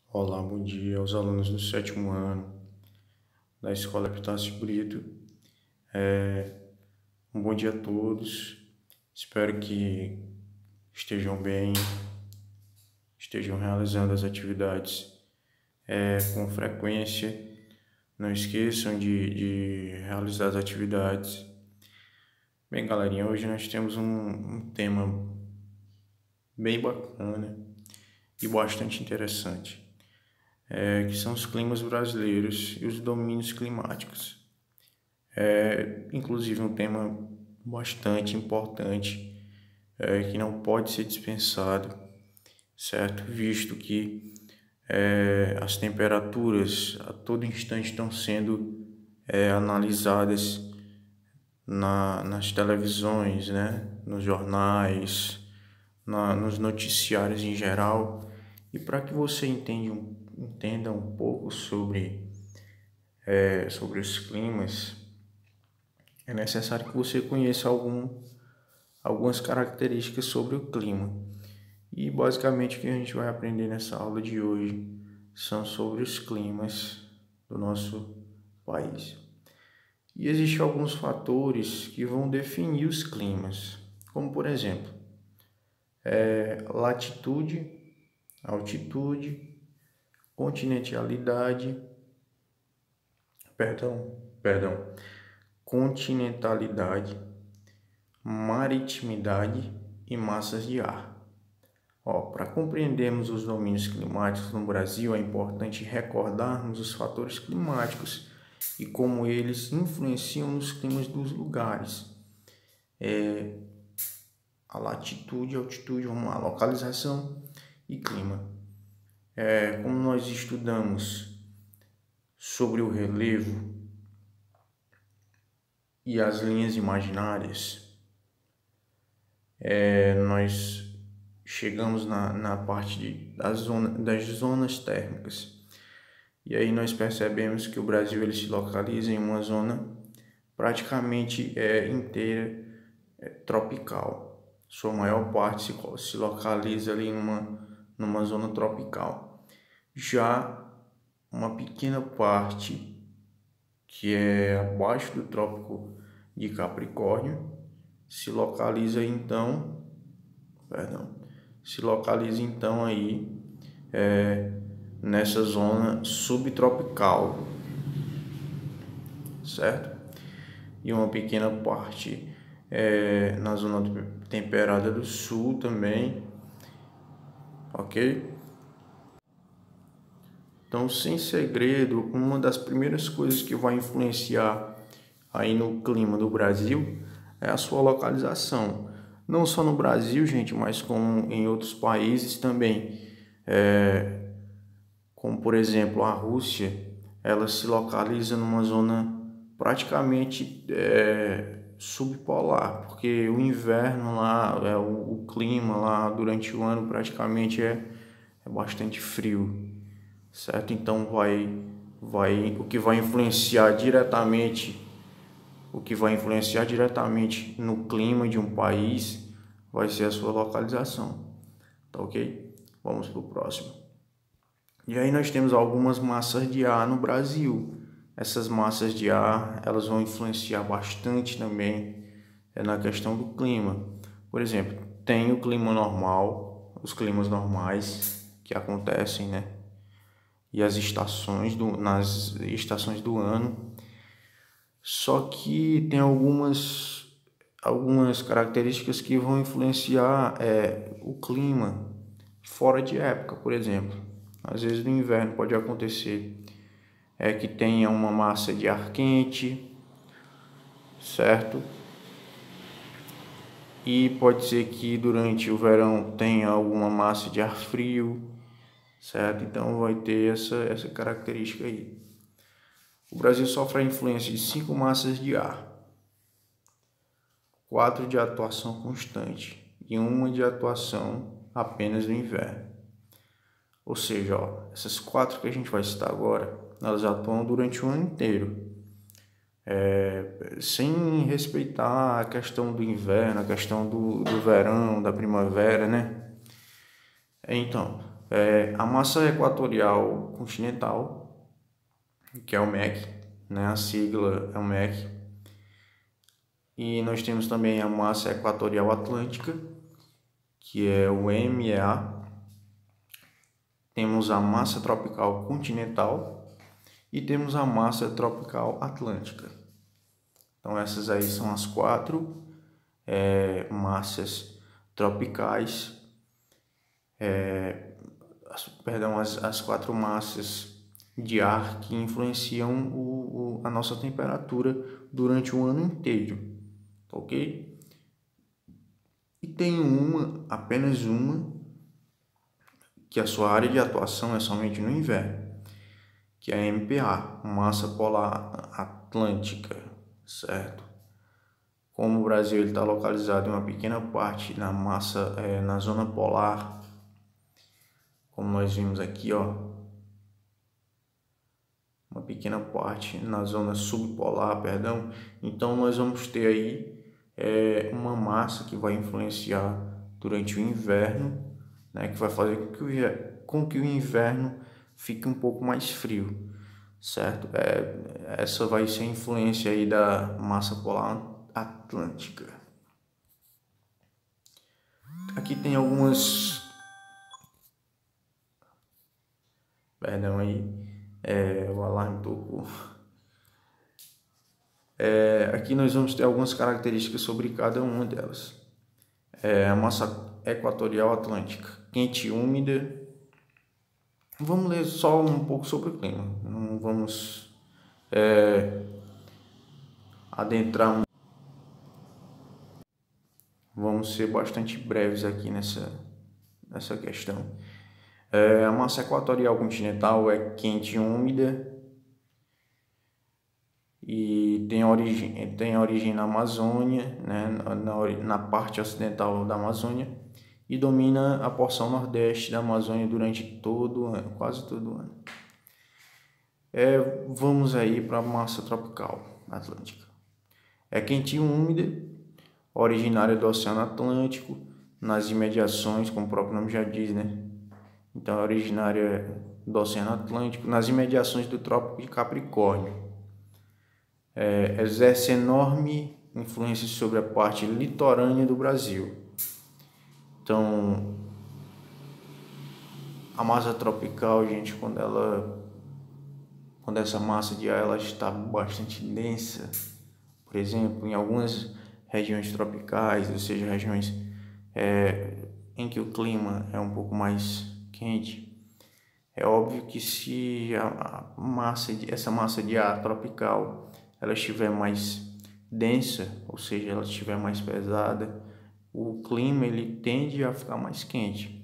Olá, bom dia aos alunos do sétimo ano da Escola Epitácio Brito. Um bom dia a todos. Espero que estejam bem, estejam realizando as atividades com frequência. Não esqueçam de realizar as atividades. Bem, galerinha, hoje nós temos um tema bem bacana e bastante interessante, que são os climas brasileiros e os domínios climáticos. Inclusive um tema bastante importante, que não pode ser dispensado, certo? Visto que as temperaturas a todo instante estão sendo analisadas nas televisões, né? Nos jornais, nos noticiários em geral. E para que você entenda um pouco sobre os climas, é necessário que você conheça algumas características sobre o clima. E basicamente o que a gente vai aprender nessa aula de hoje são sobre os climas do nosso país. E existem alguns fatores que vão definir os climas, como por exemplo, latitude, altitude, continentalidade, continentalidade, maritimidade e massas de ar. Para compreendermos os domínios climáticos no Brasil, é importante recordarmos os fatores climáticos e como eles influenciam nos climas dos lugares. A latitude, altitude, vamos lá, localização e clima. Como nós estudamos sobre o relevo e as linhas imaginárias, nós chegamos na parte das zonas térmicas. E aí nós percebemos que o Brasil ele se localiza em uma zona praticamente inteira tropical. Sua maior parte se localiza ali numa zona tropical. Já uma pequena parte que é abaixo do Trópico de Capricórnio se localiza então aí nessa zona subtropical, certo? E uma pequena parte na zona temperada do sul também, ok? Então, sem segredo, uma das primeiras coisas que vai influenciar aí no clima do Brasil é a sua localização. Não só no Brasil, gente, mas como em outros países também. Como, por exemplo, a Rússia, ela se localiza numa zona praticamente subpolar, porque o inverno lá, o clima lá durante o ano praticamente é bastante frio, certo? Então o que vai influenciar diretamente no clima de um país vai ser a sua localização, tá ok? Vamos para o próximo. E aí nós temos algumas massas de ar no Brasil. Essas massas de ar, elas vão influenciar bastante também na questão do clima. Por exemplo, tem o clima normal, os climas normais que acontecem, né? E as nas estações do ano. Só que tem algumas características que vão influenciar o clima fora de época, por exemplo. Às vezes no inverno pode acontecer que tenha uma massa de ar quente, certo? E pode ser que durante o verão tenha alguma massa de ar frio, certo? Então vai ter essa característica aí. O Brasil sofre a influência de 5 massas de ar, 4 de atuação constante e uma de atuação apenas no inverno. Ou seja, essas 4 que a gente vai citar agora, elas atuam durante o ano inteiro, sem respeitar a questão do inverno, a questão do verão, da primavera, né? Então, A massa equatorial continental, que é o MEC, né? A sigla é o MEC. E nós temos também a massa equatorial atlântica, que é o MEA. Temos a massa tropical continental e temos a massa tropical atlântica. Então essas aí são as quatro massas tropicais, as quatro massas de ar que influenciam a nossa temperatura durante o ano inteiro, ok? E tem apenas uma, que a sua área de atuação é somente no inverno, que é a MPA, massa polar atlântica, certo? Como o Brasil está localizado em uma pequena parte na zona polar, como nós vimos aqui, ó, uma pequena parte na zona subpolar, perdão. Então nós vamos ter aí uma massa que vai influenciar durante o inverno, né, que vai fazer com que o inverno fique um pouco mais frio, certo? Essa vai ser a influência aí da massa polar atlântica. Aqui tem algumas... Perdão aí, o alarme tocou. Aqui nós vamos ter algumas características sobre cada uma delas. A massa equatorial atlântica, quente e úmida. Vamos ler só um pouco sobre o clima, não vamos adentrar. Vamos ser bastante breves aqui nessa questão. A massa equatorial continental é quente e úmida e tem origem na Amazônia, né, na parte ocidental da Amazônia, e domina a porção nordeste da Amazônia durante todo o ano, quase todo o ano. Vamos aí para a massa tropical atlântica. É quente e úmida, originária do Oceano Atlântico, nas imediações, como o próprio nome já diz, né? Então é originária do Oceano Atlântico, nas imediações do Trópico de Capricórnio. Exerce enorme influência sobre a parte litorânea do Brasil. Então, a massa tropical, gente, quando essa massa de ar ela está bastante densa, por exemplo, em algumas regiões tropicais, ou seja, regiões em que o clima é um pouco mais quente, é óbvio que se essa massa de ar tropical ela estiver mais densa, ou seja, ela estiver mais pesada, o clima ele tende a ficar mais quente.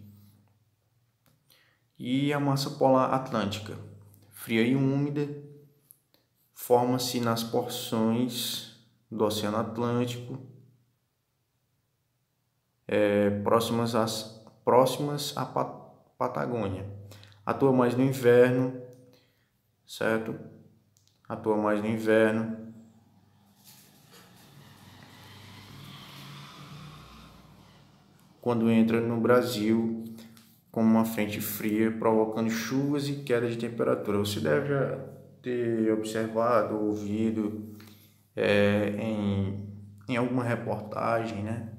E a massa polar atlântica, fria e úmida, forma-se nas porções do Oceano Atlântico, próximas à Patagônia. Atua mais no inverno, certo? Atua mais no inverno. Quando entra no Brasil como uma frente fria, provocando chuvas e queda de temperatura. Você deve já ter observado, ouvido em alguma reportagem, né,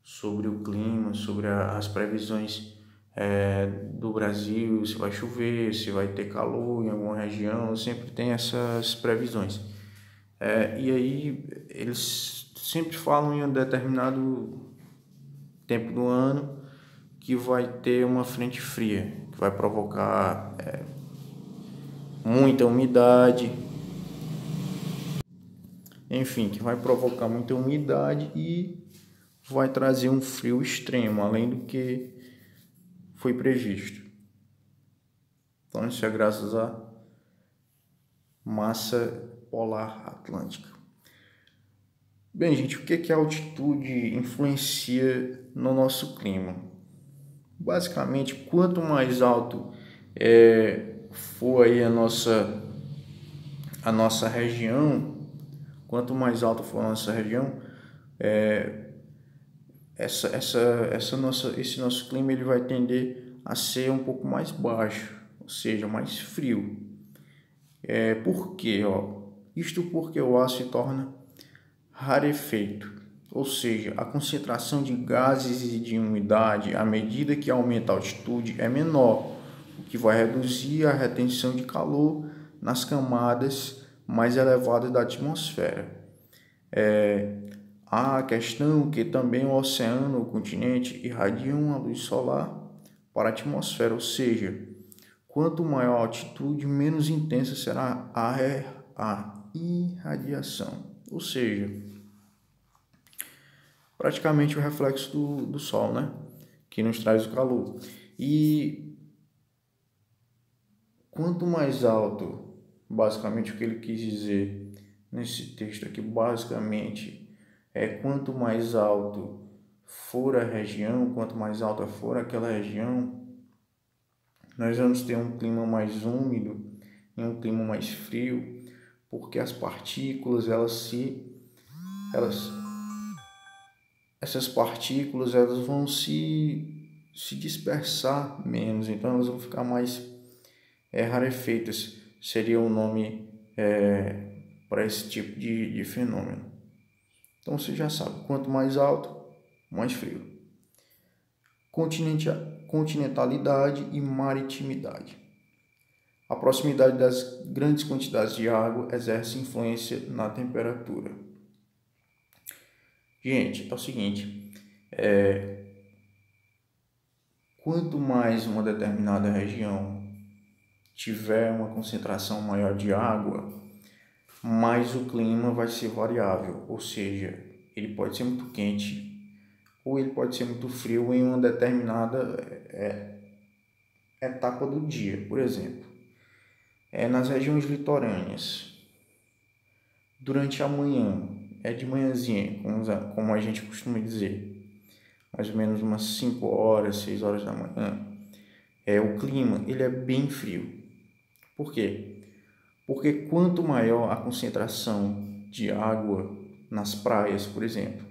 sobre o clima, sobre as previsões do Brasil, se vai chover, se vai ter calor em alguma região, sempre tem essas previsões. E aí eles sempre falam em um determinado tempo do ano que vai ter uma frente fria, que vai provocar muita umidade, enfim, que vai provocar muita umidade e vai trazer um frio extremo, além do que foi previsto. Então isso é graças à massa polar atlântica. Bem, gente, o que a altitude influencia no nosso clima? Basicamente, quanto mais alto for aí a nossa região, quanto mais alto for a nossa região, esse nosso clima ele vai tender a ser um pouco mais baixo, ou seja, mais frio. Por quê? Isto porque o ar se torna rarefeito, ou seja, a concentração de gases e de umidade, à medida que aumenta a altitude, é menor, o que vai reduzir a retenção de calor nas camadas mais elevadas da atmosfera. Há a questão que também o oceano, o continente, irradiam a luz solar para a atmosfera, ou seja, quanto maior a altitude, menos intensa será a irradiação, ou seja, praticamente o reflexo do Sol, né? Que nos traz o calor. E quanto mais alto, basicamente o que ele quis dizer nesse texto aqui, basicamente, quanto mais alto for a região, quanto mais alta for aquela região, nós vamos ter um clima mais úmido e um clima mais frio, porque as partículas, essas partículas elas vão se dispersar menos, então elas vão ficar mais rarefeitas, seria o nome para esse tipo de fenômeno. Então você já sabe, quanto mais alto, mais frio. Continentalidade e maritimidade. A proximidade das grandes quantidades de água exerce influência na temperatura. Gente, é o seguinte, quanto mais uma determinada região tiver uma concentração maior de água, mais o clima vai ser variável, ou seja, ele pode ser muito quente ou ele pode ser muito frio em uma determinada etapa do dia. Por exemplo, nas regiões litorâneas, durante a manhã, de manhãzinha, como a gente costuma dizer, mais ou menos umas 5 horas, 6 horas da manhã, o clima ele é bem frio. Por quê? Porque quanto maior a concentração de água nas praias, por exemplo,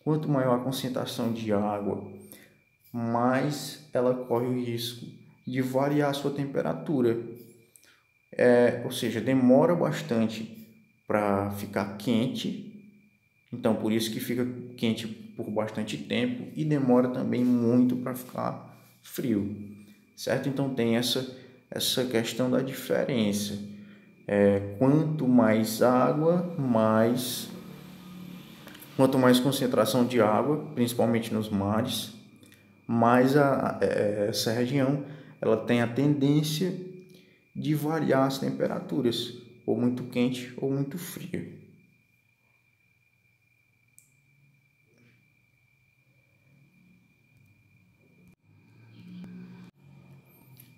quanto maior a concentração de água, mais ela corre o risco de variar a sua temperatura. Ou seja, demora bastante para ficar quente, então por isso que fica quente por bastante tempo, e demora também muito para ficar frio, certo? Então tem essa questão da diferença. Quanto mais água, quanto mais concentração de água, principalmente nos mares, mais essa região ela tem a tendência de variar as temperaturas, ou muito quente ou muito frio.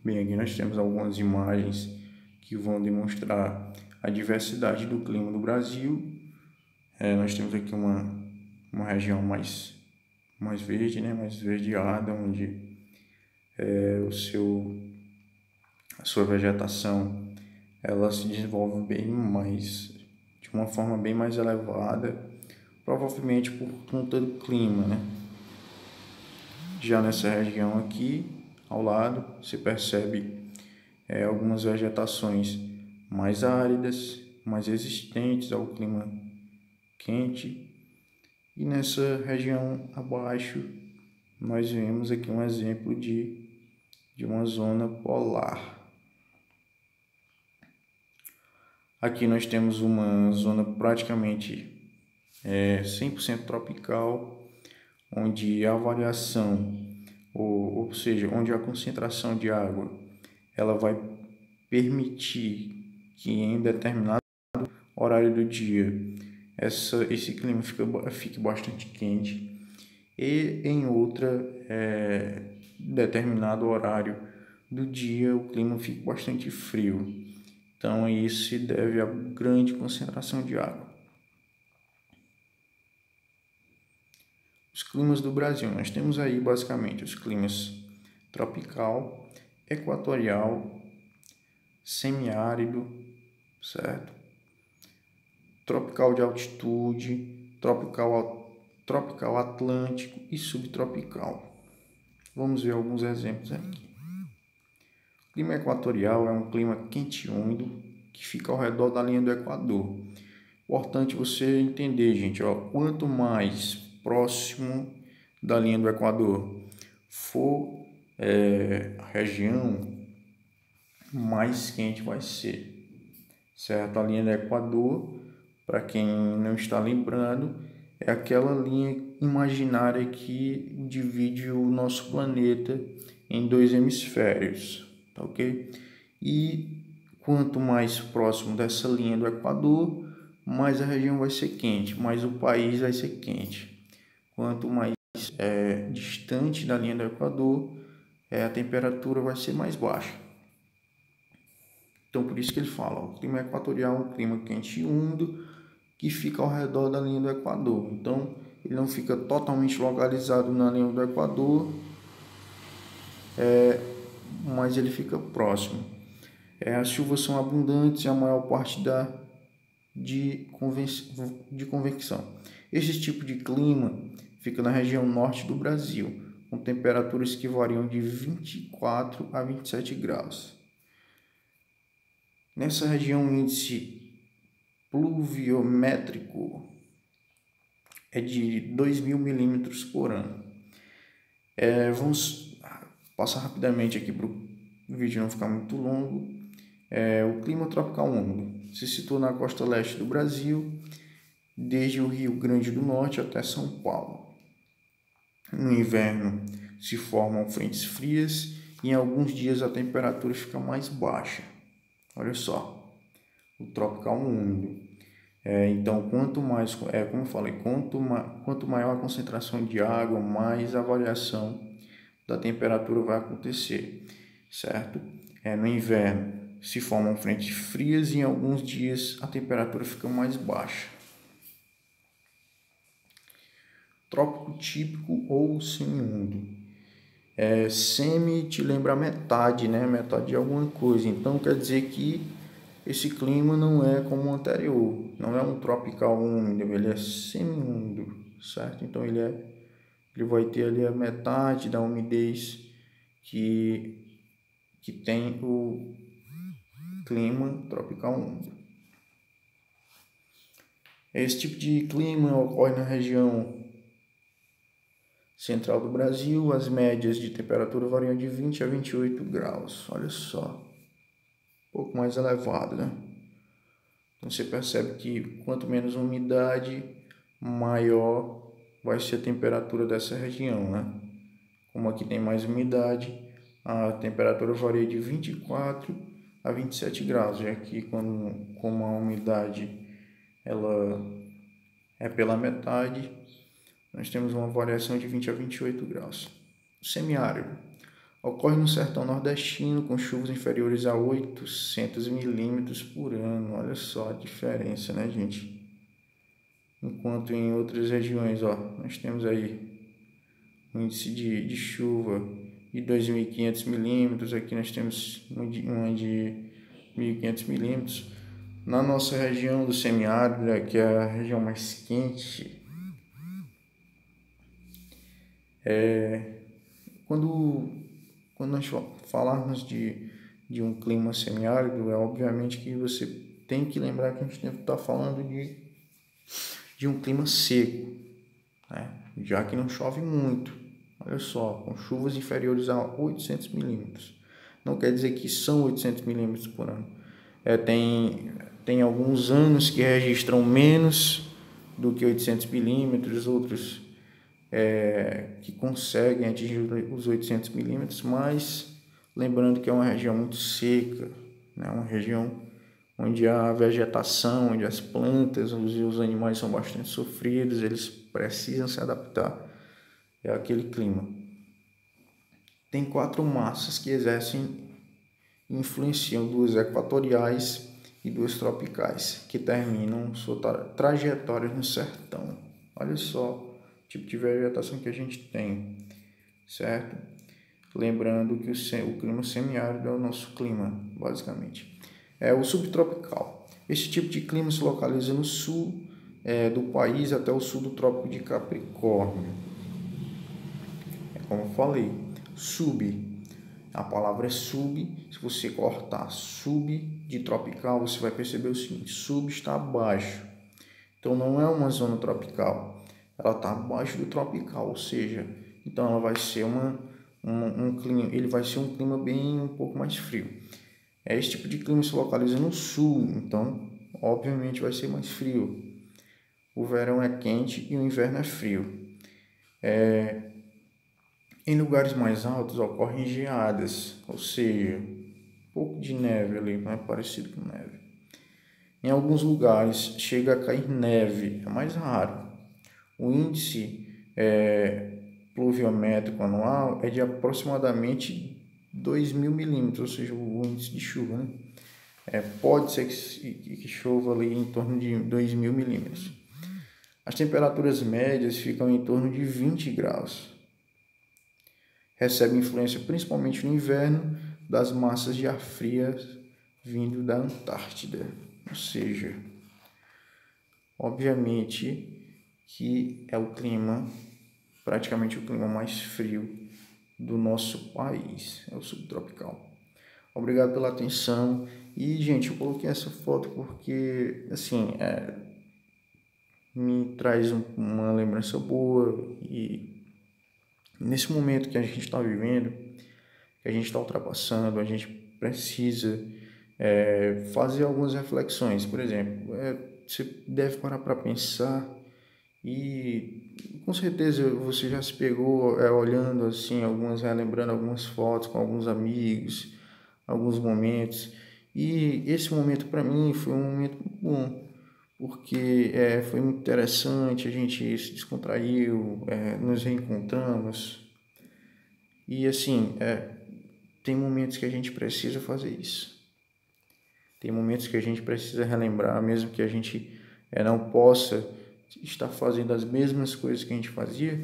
Bem, aqui nós temos algumas imagens que vão demonstrar a diversidade do clima do Brasil. Nós temos aqui uma região mais verde, né, mais verdeada, onde a sua vegetação ela se desenvolve de uma forma bem mais elevada, provavelmente por conta do clima, né? Já nessa região aqui, ao lado, se percebe algumas vegetações mais áridas, mais resistentes ao clima quente. E nessa região abaixo, nós vemos aqui um exemplo de uma zona polar. Aqui nós temos uma zona praticamente 100% tropical, onde a variação, ou seja, onde a concentração de água, ela vai permitir que em determinado horário do dia esse clima fique bastante quente, e em determinado horário do dia o clima fica bastante frio. Então isso se deve à grande concentração de água. Os climas do Brasil, nós temos aí basicamente os climas tropical, equatorial, semiárido, certo? Tropical de altitude, tropical atlântico e subtropical. Vamos ver alguns exemplos aqui. O clima equatorial é um clima quente e úmido que fica ao redor da linha do Equador. Importante você entender, gente, ó, quanto mais próximo da linha do Equador for a região, mais quente vai ser, certo? A linha do Equador, para quem não está lembrando, é aquela linha imaginária que divide o nosso planeta em dois hemisférios, tá ok? E quanto mais próximo dessa linha do Equador, mais a região vai ser quente, mais o país vai ser quente. Quanto mais distante da linha do Equador, a temperatura vai ser mais baixa. Então, por isso que ele fala, o clima equatorial é um clima quente e úmido que fica ao redor da linha do Equador. Então, ele não fica totalmente localizado na linha do Equador, mas ele fica próximo. As chuvas são abundantes e a maior parte de convecção. Esse tipo de clima fica na região norte do Brasil, com temperaturas que variam de 24 a 27 graus. Nessa região, o índice pluviométrico é de 2.000 milímetros por ano. Vamos passar rapidamente aqui para o vídeo não ficar muito longo. O clima tropical úmido se situa na costa leste do Brasil, desde o Rio Grande do Norte até São Paulo. No inverno se formam frentes frias e em alguns dias a temperatura fica mais baixa. Olha só, o tropical úmido. Então, quanto mais, como eu falei, quanto maior a concentração de água, mais a variação da temperatura vai acontecer, certo? No inverno se formam frentes frias e em alguns dias a temperatura fica mais baixa. Trópico típico ou semiúmido. Semi te lembra metade, né? Metade de alguma coisa. Então quer dizer que esse clima não é como o anterior. Não é um tropical úmido, ele é semiúmido, certo? Então ele vai ter ali a metade da umidez que tem o clima tropical úmido. Esse tipo de clima ocorre na região central do Brasil. As médias de temperatura variam de 20 a 28 graus. Olha só, um pouco mais elevado, né? Então você percebe que quanto menos umidade, maior vai ser a temperatura dessa região, né? Como aqui tem mais umidade, a temperatura varia de 24 a 27 graus, já que como a umidade ela é pela metade, nós temos uma variação de 20 a 28 graus. O semiárido ocorre no sertão nordestino com chuvas inferiores a 800 milímetros por ano. Olha só a diferença, né, gente? Enquanto em outras regiões, nós temos aí um índice de chuva de 2.500 milímetros, aqui nós temos uma de 1.500 milímetros. Na nossa região do semiárido, que é a região mais quente, quando nós falarmos de um clima semiárido, obviamente que você tem que lembrar que a gente está falando de um clima seco, né? Já que não chove muito. Olha só, com chuvas inferiores a 800 milímetros. Não quer dizer que são 800 milímetros por ano. Tem alguns anos que registram menos do que 800 milímetros, outros que conseguem atingir os 800 milímetros, mas lembrando que é uma região muito seca, né? Uma região onde a vegetação, onde as plantas, os animais são bastante sofridos, eles precisam se adaptar àquele clima. Tem 4 massas que exercem e influenciam, 2 equatoriais e 2 tropicais, que terminam sua trajetória no sertão. Olha só o tipo de vegetação que a gente tem, certo? Lembrando que o clima semiárido é o nosso clima, basicamente. O subtropical. Esse tipo de clima se localiza no sul do país até o sul do Trópico de Capricórnio. Como eu falei, Sub. A palavra é sub. Se você cortar sub de tropical, você vai perceber o seguinte: sub está abaixo. Então não é uma zona tropical, ela está abaixo do tropical, ou seja, então ela vai ser um clima, ele vai ser um clima bem um pouco mais frio. Esse tipo de clima se localiza no sul, então obviamente vai ser mais frio. O verão é quente e o inverno é frio. Em lugares mais altos ocorrem geadas, ou seja, um pouco de neve ali, não é parecido com neve. Em alguns lugares chega a cair neve, é mais raro. O índice pluviométrico anual é de aproximadamente 2.000 milímetros, ou seja, o índice de chuva, né? Pode ser que chova ali em torno de 2.000 milímetros. As temperaturas médias ficam em torno de 20 graus. Recebe influência principalmente no inverno das massas de ar frias vindo da Antártida. Ou seja, obviamente que é o clima, praticamente o clima mais frio do nosso país, é o subtropical. Obrigado pela atenção. E, gente, eu coloquei essa foto porque, assim, me traz uma lembrança boa e nesse momento que a gente está vivendo, que a gente está ultrapassando, a gente precisa fazer algumas reflexões. Por exemplo, você deve parar para pensar e com certeza você já se pegou olhando assim, relembrando algumas fotos com alguns amigos, alguns momentos. E esse momento para mim foi um momento muito bom, porque foi muito interessante, a gente se descontraiu, nos reencontramos. E assim, tem momentos que a gente precisa fazer isso. Tem momentos que a gente precisa relembrar, mesmo que a gente não possa estar fazendo as mesmas coisas que a gente fazia,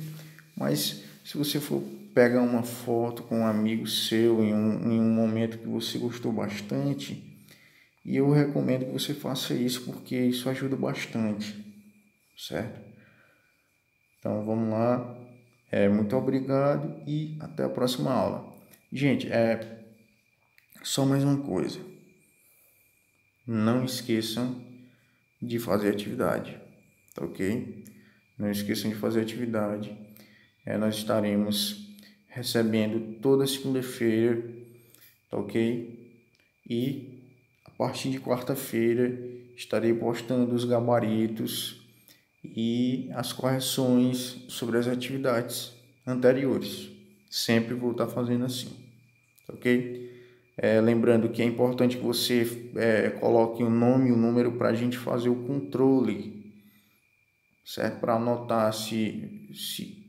mas se você for pegar uma foto com um amigo seu em um momento que você gostou bastante, e eu recomendo que você faça isso porque isso ajuda bastante, certo? Então vamos lá, muito obrigado e até a próxima aula. Gente, só mais uma coisa, não esqueçam de fazer atividade, tá ok? Não esqueçam de fazer atividade. Nós estaremos recebendo toda segunda-feira, tá ok? E a partir de quarta-feira estarei postando os gabaritos e as correções sobre as atividades anteriores. Sempre vou estar fazendo assim, tá ok? Lembrando que é importante que você coloque o nome e o número para a gente fazer o controle, certo? Para anotar se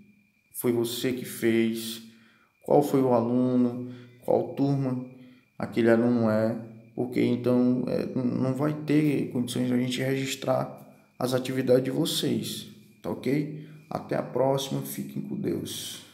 foi você que fez, qual foi o aluno, qual turma aquele aluno porque então não vai ter condições de a gente registrar as atividades de vocês, tá ok? Até a próxima, fiquem com Deus.